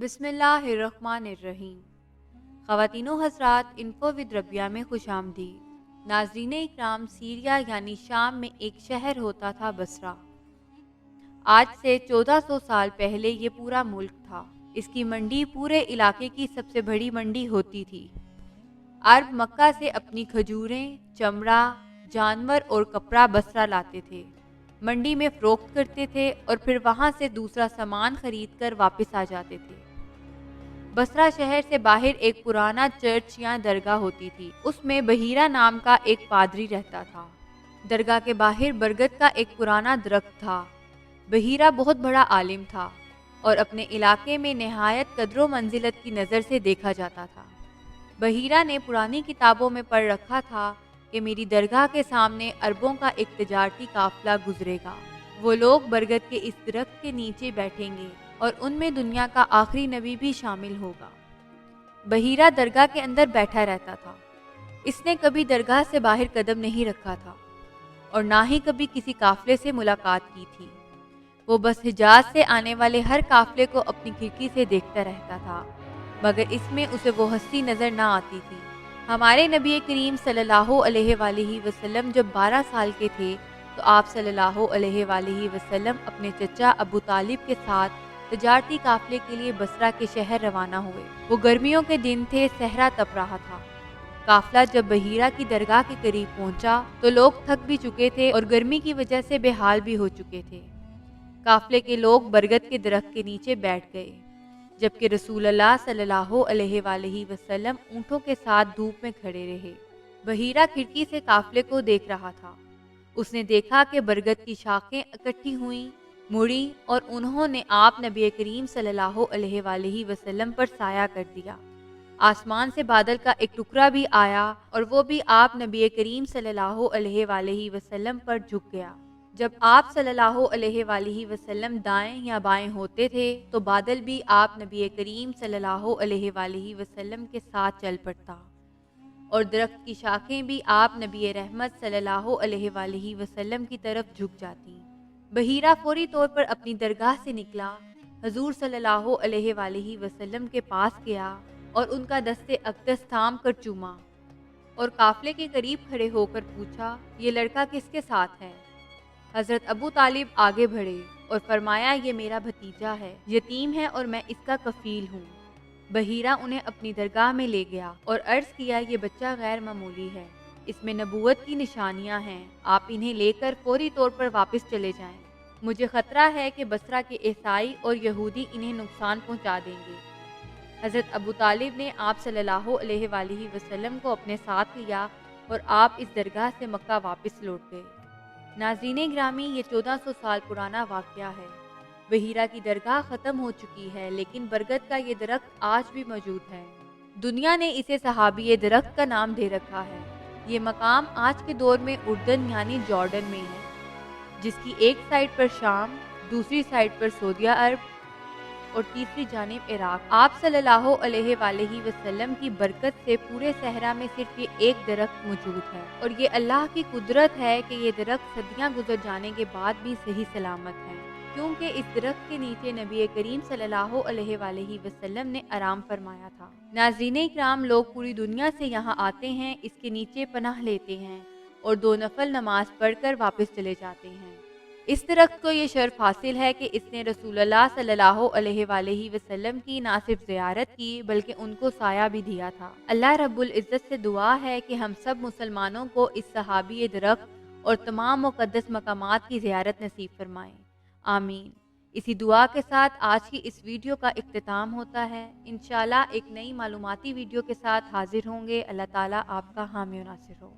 بسم اللہ الرحمن الرحیم۔ خواتین و حضرات، انفو ود ربیہ میں خوش آمدید۔ ناظرین اکرام، سیریا یعنی شام میں ایک شہر ہوتا تھا بصرہ۔ آج سے 1400 سال پہلے یہ پورا ملک تھا۔ اس کی منڈی پورے علاقے کی سب سے بڑی منڈی ہوتی تھی۔ عرب مکہ سے اپنی کھجوریں، چمڑا، جانور اور کپڑا بصرہ لاتے تھے، منڈی میں فروخت کرتے تھے اور پھر وہاں سے دوسرا سامان خرید کر واپس آ جاتے تھے۔ بصرہ شہر سے باہر ایک پرانا چرچ یا درگاہ ہوتی تھی۔ اس میں بحیرہ نام کا ایک پادری رہتا تھا۔ درگاہ کے باہر برگد کا ایک پرانا درخت تھا۔ بحیرہ بہت بڑا عالم تھا اور اپنے علاقے میں نہایت قدر و منزلت کی نظر سے دیکھا جاتا تھا۔ بحیرہ نے پرانی کتابوں میں پڑھ رکھا تھا کہ میری درگاہ کے سامنے عربوں کا ایک تجارتی قافلہ گزرے گا۔ وہ لوگ برگد کے اس درخت کے نیچے بیٹھیں گے اور ان میں دنیا کا آخری نبی بھی شامل ہوگا۔ بحیرہ درگاہ کے اندر بیٹھا رہتا تھا۔ اس نے کبھی درگاہ سے باہر قدم نہیں رکھا تھا اور نہ ہی کبھی کسی قافلے سے ملاقات کی تھی۔ وہ بس حجاز سے آنے والے ہر قافلے کو اپنی کھڑکی سے دیکھتا رہتا تھا، مگر اس میں اسے وہ ہستی نظر نہ آتی تھی۔ ہمارے نبی کریم صلی اللہ علیہ وآلہ وسلم جب 12 سال کے تھے تو آپ صلی اللہ علیہ وآلہ وسلم اپنے چچا ابو طالب کے ساتھ تجارتی قافلے کے لیے بصرہ کے شہر روانہ ہوئے۔ وہ گرمیوں کے دن تھے، صحرا تپ رہا تھا۔ قافلہ جب بحیرہ کی درگاہ کے قریب پہنچا تو لوگ تھک بھی چکے تھے اور گرمی کی وجہ سے بے حال بھی ہو چکے تھے۔ قافلے کے لوگ برگد کے درخت کے نیچے بیٹھ گئے، جبکہ رسول اللہ صلی اللہ علیہ وآلہ وسلم اونٹوں کے ساتھ دھوپ میں کھڑے رہے۔ بحیرہ کھڑکی سے قافلے کو دیکھ رہا تھا۔ اس نے دیکھا کہ برگد کی شاخیں اکٹھی ہوئیں، مڑی اور انہوں نے آپ نبی کریم صلی اللہ علیہ وآلہ وسلم پر سایہ کر دیا۔ آسمان سے بادل کا ایک ٹکڑا بھی آیا اور وہ بھی آپ نبی کریم صلی اللہ علیہ وآلہ وسلم پر جھک گیا۔ جب آپ صلی اللہ علیہ وآلہ وسلم دائیں یا بائیں ہوتے تھے تو بادل بھی آپ نبی کریم صلی اللہ علیہ وآلہ وسلم کے ساتھ چل پڑتا اور درخت کی شاخیں بھی آپ نبی رحمت صلی اللہ علیہ وآلہ وسلم کی طرف جھک جاتی۔ بحیرہ فوری طور پر اپنی درگاہ سے نکلا، حضور صلی اللہ علیہ وآلہ وسلم کے پاس گیا اور ان کا دست اقدس تھام کر چوما اور قافلے کے قریب کھڑے ہو کر پوچھا، یہ لڑکا کس کے ساتھ ہے؟ حضرت ابو طالب آگے بڑھے اور فرمایا، یہ میرا بھتیجا ہے، یتیم ہے اور میں اس کا کفیل ہوں۔ بحیرہ انہیں اپنی درگاہ میں لے گیا اور عرض کیا، یہ بچہ غیر معمولی ہے، اس میں نبوت کی نشانیاں ہیں، آپ انہیں لے کر فوری طور پر واپس چلے جائیں۔ مجھے خطرہ ہے کہ بصرہ کے عیسائی اور یہودی انہیں نقصان پہنچا دیں گے۔ حضرت ابو طالب نے آپ صلی اللہ علیہ وآلہ وسلم کو اپنے ساتھ لیا اور آپ اس درگاہ سے مکہ واپس لوٹ گئے۔ ناظرین گرامی، یہ 1400 سال پرانا واقعہ ہے۔ بحیرہ کی درگاہ ختم ہو چکی ہے، لیکن برگد کا یہ درخت آج بھی موجود ہے۔ دنیا نے اسے صحابی درخت کا نام دے رکھا ہے۔ یہ مقام آج کے دور میں اردن یعنی جارڈن میں ہے، جس کی ایک سائڈ پر شام، دوسری سائڈ پر سعودیہ عرب اور تیسری جانب عراق۔ آپ صلی اللہ علیہ وآلہ وسلم کی برکت سے پورے صحرا میں صرف یہ ایک درخت موجود ہے، اور یہ اللہ کی قدرت ہے کہ یہ درخت صدیاں گزر جانے کے بعد بھی صحیح سلامت ہے، کیونکہ اس درخت کے نیچے نبی کریم صلی اللہ علیہ وآلہ وسلم نے آرام فرمایا تھا۔ ناظرین اکرام، لوگ پوری دنیا سے یہاں آتے ہیں، اس کے نیچے پناہ لیتے ہیں اور 2 نفل نماز پڑھ کر واپس چلے جاتے ہیں۔ اس درخت کو یہ شرف حاصل ہے کہ اس نے رسول اللہ صلی اللہ علیہ وآلہ وسلم کی نہ صرف زیارت کی بلکہ ان کو سایہ بھی دیا تھا۔ اللہ رب العزت سے دعا ہے کہ ہم سب مسلمانوں کو اس صحابی درخت اور تمام مقدس مقامات کی زیارت نصیب فرمائے، آمین۔ اسی دعا کے ساتھ آج کی اس ویڈیو کا اختتام ہوتا ہے۔ انشاءاللہ ایک نئی معلوماتی ویڈیو کے ساتھ حاضر ہوں گے۔ اللہ تعالیٰ آپ کا حامی و ناصر ہو۔